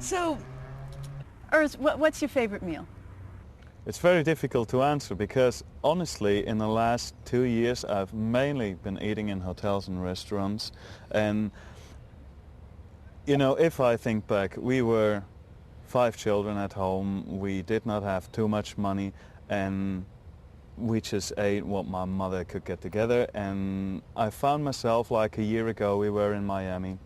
So, Urs, what's your favorite meal? It's very difficult to answer because honestly in the last 2 years I've mainly been eating in hotels and restaurants, and you know, if I think back, we were 5 children at home, we did not have too much money, and we just ate what my mother could get together. And I found myself, like a year ago, we were in Miami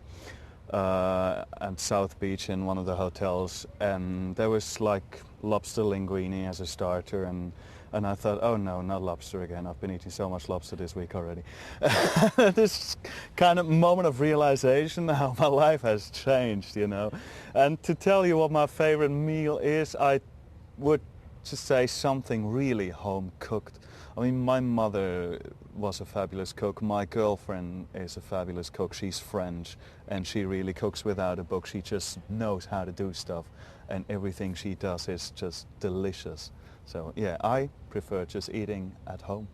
at South Beach in one of the hotels, and there was like lobster linguine as a starter, and I thought, oh no, not lobster again. I've been eating so much lobster this week already. This kind of moment of realization how my life has changed, you know. And to tell you what my favorite meal is, I would just say something really home cooked. I mean, my mother was a fabulous cook. My girlfriend is a fabulous cook. She's French and she really cooks without a book. She just knows how to do stuff, and everything she does is just delicious. So yeah, I prefer just eating at home.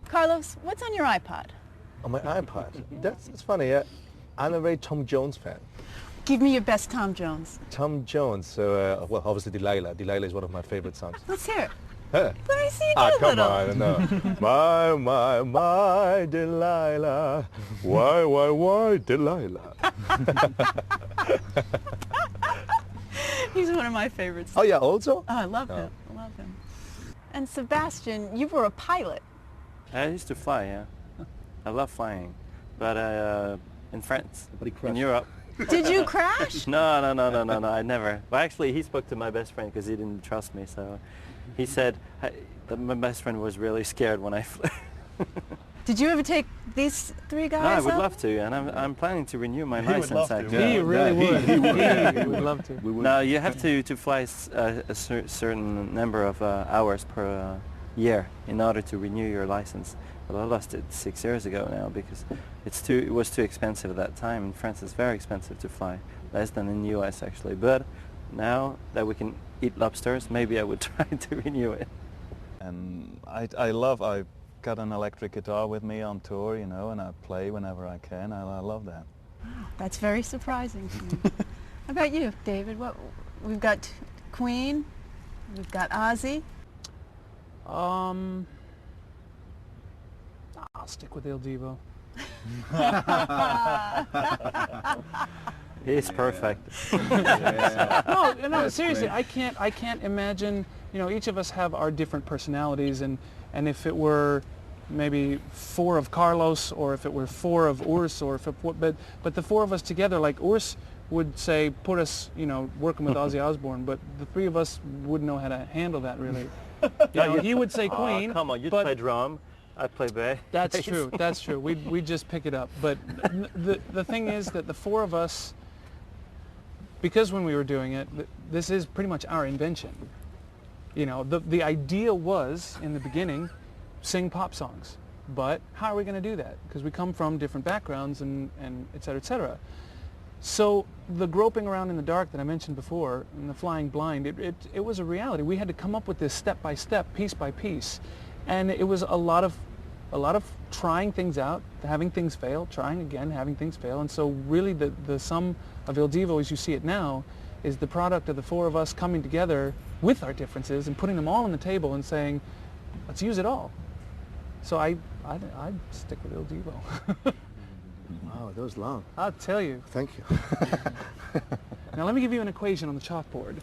Carlos, what's on your iPod? On my iPod? That's funny. I'm a very Tom Jones fan. Give me your best Tom Jones. Tom Jones, so, well, obviously Delilah. Delilah is one of my favorite songs. Let's hear it. Huh? Let me see you do a Come little. on, no. my Delilah. Why, Delilah? He's one of my favorites. Oh yeah, also? Oh, I love him. I love him. And Sebastian, you were a pilot. I used to fly, yeah. I love flying. But in France, in Europe. Did you crash? No, I never. Well, actually, he spoke to my best friend because he didn't trust me. So he said that my best friend was really scared when I flew. Did you ever take these 3 guys No, I would up? love to, and I'm planning to renew my license. Actually. He really would. He would love to. No, you have to fly a certain number of hours per year in order to renew your license. But I lost it 6 years ago now because it was too expensive at that time. In France, it's very expensive to fly, less than in the US actually. But now that we can eat lobsters, maybe I would try to renew it. And I got an electric guitar with me on tour, you know, and I play whenever I can. I love that. That's very surprising to me. How about you, David? We've got Queen, we've got Ozzy. I'll stick with Il Divo. He's perfect. No, seriously, I can't imagine, you know, each of us have our different personalities, and if it were maybe 4 of Carlos, or if it were 4 of Urs, or if it, but the 4 of us together, like Urs would say, put us, you know, working with Ozzy Osbourne, but the 3 of us wouldn't know how to handle that really. You know, he would say Queen. Oh, come on, you'd play drum. I'd play bass. That's true. That's true. We'd just pick it up. But the thing is that the 4 of us, because when we were doing it, this is pretty much our invention. You know, the idea was in the beginning, sing pop songs. But how are we going to do that? Because we come from different backgrounds and et cetera, et cetera. So the groping around in the dark that I mentioned before, and the flying blind, it was a reality. We had to come up with this step by step, piece by piece, and it was a lot of trying things out, having things fail, trying again, having things fail. And so really the sum of Il Divo, as you see it now, is the product of the 4 of us coming together with our differences and putting them all on the table and saying, let's use it all. So I'd stick with Il Divo. Wow, that was long. I'll tell you. Thank you. Now let me give you an equation on the chalkboard.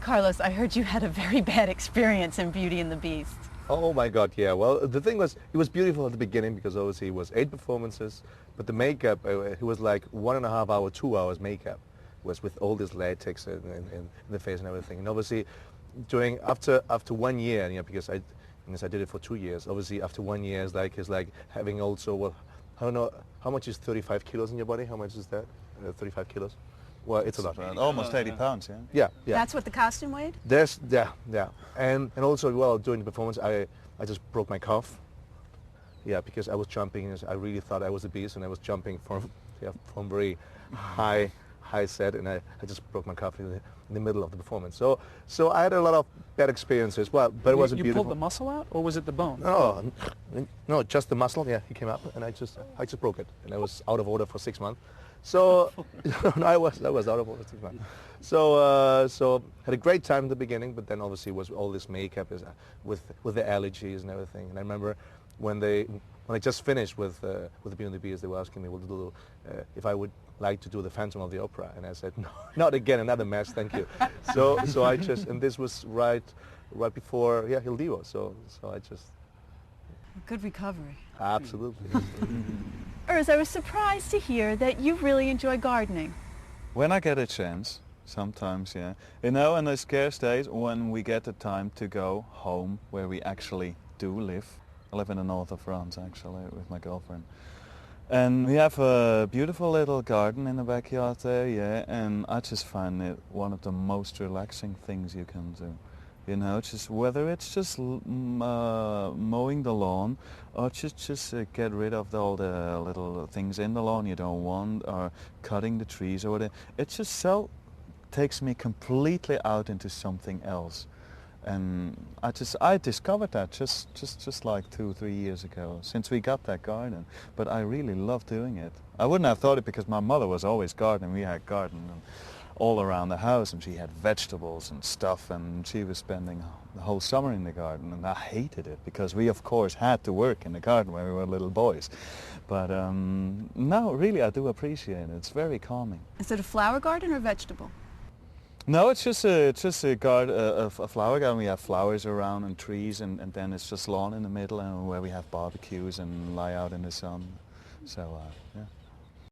Carlos, I heard you had a very bad experience in Beauty and the Beast. Oh my God, yeah. Well, the thing was, it was beautiful at the beginning because obviously it was 8 performances, but the makeup, it was like 1.5 hour, 2 hours makeup, was with all this latex in the face and everything. And obviously, after 1 year, you know, because I did it for 2 years. Obviously, after 1 year, it's like having also, well, I don't know, how much is 35 kilos in your body? How much is that? 35 kilos? Well, it's a lot. Almost 80 pounds, Yeah. That's what the costume weighed? Yeah. And also, well, during the performance, I just broke my calf. Yeah, because I was jumping, I really thought I was a beast, and I was jumping from very high high set, and I just broke my cuff in the middle of the performance. So I had a lot of bad experiences. Well, but it was a You beautiful. pulled the muscle out, or was it the bone? No, just the muscle. Yeah, he came up, and I just broke it, and I was out of order for 6 months. So no, I was out of order for 6 months. So had a great time in the beginning, but then obviously was all this makeup is with the allergies and everything. And I remember when I just finished with the Beauty and the Beast, they were asking me if I would like to do the Phantom of the Opera, and I said no, not again, another mess, thank you. So I just, and this was right before Il Divo. So I just Good recovery. absolutely. Urs, I was surprised to hear that you really enjoy gardening. When I get a chance, sometimes, yeah. You know, in the scarce days when we get the time to go home where we actually do live. I live in the north of France, actually, with my girlfriend. And we have a beautiful little garden in the backyard there, yeah, and I just find it one of the most relaxing things you can do. You know, just whether it's just mowing the lawn, or just get rid of all the little things in the lawn you don't want, or cutting the trees or whatever. It just takes me completely out into something else. And I discovered that just like 2-3 years ago, since we got that garden. But I really love doing it. I wouldn't have thought it because my mother was always gardening. We had garden all around the house, and she had vegetables and stuff, and she was spending the whole summer in the garden, and I hated it because we of course had to work in the garden when we were little boys. But no, really I do appreciate it. It's very calming. Is it a flower garden or vegetable? No, it's just a flower garden. We have flowers around and trees, and then it's just lawn in the middle, and where we have barbecues and lie out in the sun. So yeah.